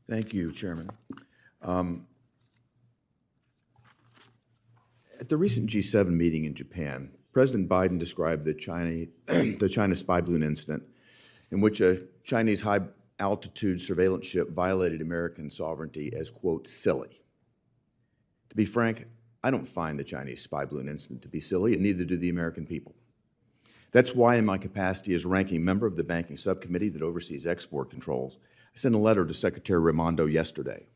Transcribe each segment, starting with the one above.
Thank you, Chairman. At the recent G7 meeting in Japan, President Biden described the China spy balloon incident in which a Chinese high-altitude surveillance ship violated American sovereignty as, quote, silly. To be frank, I don't find the Chinese spy balloon incident to be silly, and neither do the American people. That's why, in my capacity as ranking member of the banking subcommittee that oversees export controls, I sent a letter to Secretary Raimondo yesterday.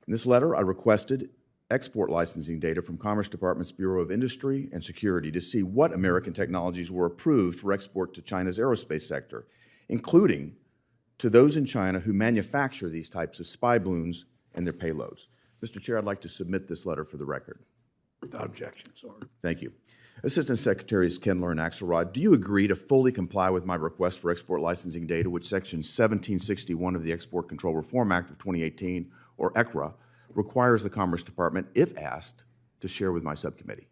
In this letter, I requested export licensing data from Commerce Department's Bureau of Industry and Security to see what American technologies were approved for export to China's aerospace sector, including to those in China who manufacture these types of spy balloons and their payloads. Mr. Chair, I'd like to submit this letter for the record. Without objection, sorry. Thank you. Assistant Secretaries Kendler and Axelrod, do you agree to fully comply with my request for export licensing data, which Section 1761 of the Export Control Reform Act of 2018, or ECRA, requires the Commerce Department, if asked, to share with my subcommittee?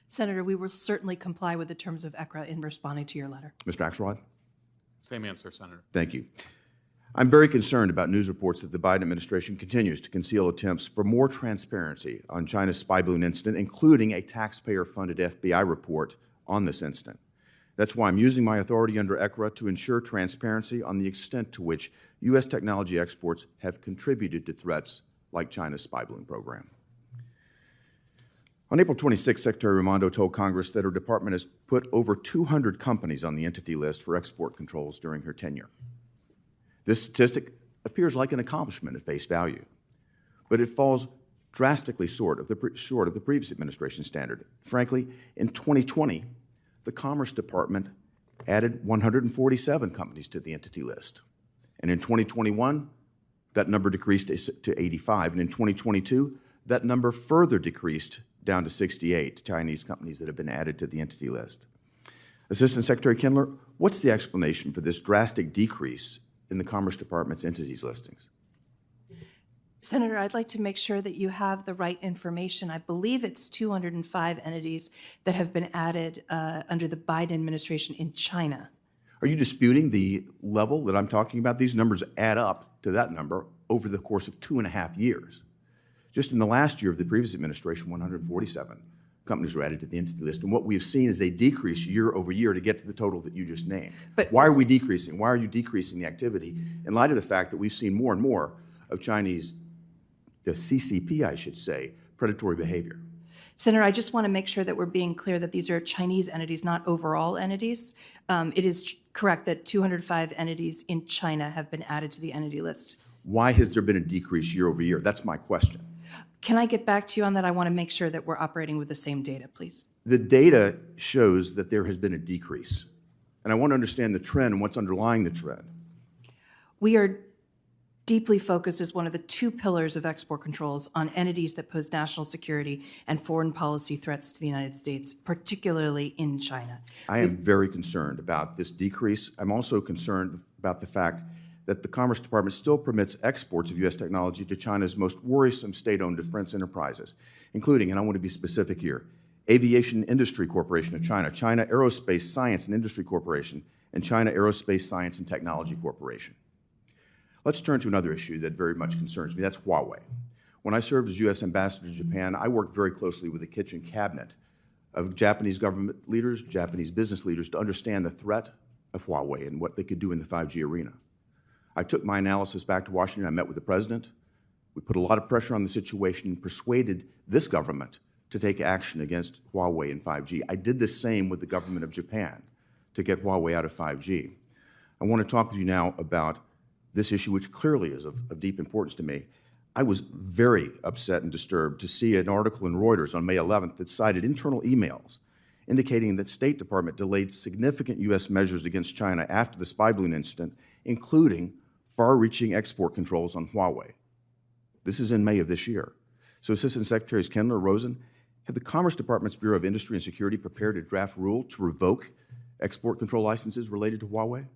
Senator, we will certainly comply with the terms of ECRA in responding to your letter. Mr. Axelrod? Same answer, Senator. Thank you. I'm very concerned about news reports that the Biden administration continues to conceal attempts for more transparency on China's spy balloon incident, including a taxpayer-funded FBI report on this incident. That's why I'm using my authority under ECRA to ensure transparency on the extent to which U.S. technology exports have contributed to threats like China's spy balloon program. On April 26, Secretary Raimondo told Congress that her department has put over 200 companies on the entity list for export controls during her tenure. This statistic appears like an accomplishment at face value, but it falls drastically short of the previous administration's standard. Frankly, in 2020, the Commerce Department added 147 companies to the entity list. And in 2021, that number decreased to 85. And in 2022, that number further decreased down to 68 Chinese companies that have been added to the entity list. Assistant Secretary Kendler, what's the explanation for this drastic decrease in the Commerce Department's entities listings? Senator, I'd like to make sure that you have the right information. I believe it's 205 entities that have been added under the Biden administration in China. Are you disputing the level that I'm talking about? These numbers add up to that number over the course of 2.5 years. Just in the last year of the previous administration, 147 companies were added to the entity list. And what we've seen is a decrease year over year to get to the total that you just named. But why are we decreasing? Why are you decreasing the activity in light of the fact that we've seen more and more of Chinese, the CCP, I should say, predatory behavior? Senator, I just want to make sure that we're being clear that these are Chinese entities, not overall entities. It is correct that 205 entities in China have been added to the entity list. Why has there been a decrease year over year? That's my question. Can I get back to you on that? I want to make sure that we're operating with the same data, please. The data shows that there has been a decrease. And I want to understand the trend and what's underlying the trend. We are deeply focused as one of the two pillars of export controls on entities that pose national security and foreign policy threats to the United States, particularly in China. I am very concerned about this decrease. I'm also concerned about the fact that the Commerce Department still permits exports of U.S. technology to China's most worrisome state-owned defense enterprises, including, and I want to be specific here, Aviation Industry Corporation of China, China Aerospace Science and Industry Corporation, and China Aerospace Science and Technology Corporation. Let's turn to another issue that very much concerns me. That's Huawei. When I served as U.S. Ambassador to Japan, I worked very closely with the kitchen cabinet of Japanese government leaders, Japanese business leaders, to understand the threat of Huawei and what they could do in the 5G arena. I took my analysis back to Washington. I met with the president. We put a lot of pressure on the situation and persuaded this government to take action against Huawei and 5G. I did the same with the government of Japan to get Huawei out of 5G. I want to talk with you now about this issue, which clearly is of deep importance to me. I was very upset and disturbed to see an article in Reuters on May 11th that cited internal emails indicating that State Department delayed significant U.S. measures against China after the spy balloon incident, including far-reaching export controls on Huawei. This is in May of this year. So Assistant Secretaries Kendler, Rosen, have the Commerce Department's Bureau of Industry and Security prepared a draft rule to revoke export control licenses related to Huawei?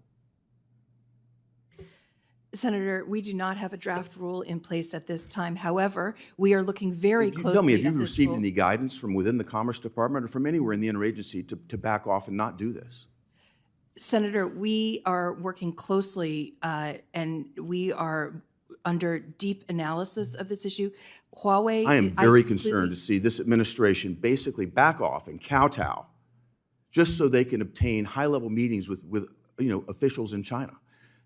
Senator, we do not have a draft rule in place at this time. However, we are looking very closely at this rule. Tell me, have you received any guidance from within the Commerce Department or from anywhere in the interagency to back off and not do this? Senator, we are working closely and we are under deep analysis of this issue. Huawei. I am very completely- concerned to see this administration basically back off and kowtow just so they can obtain high-level meetings with officials in China.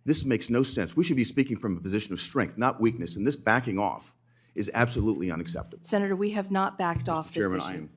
This makes no sense. We should be speaking from a position of strength, not weakness, and this backing off is absolutely unacceptable. Senator, we have not backed off this Chairman, issue. I am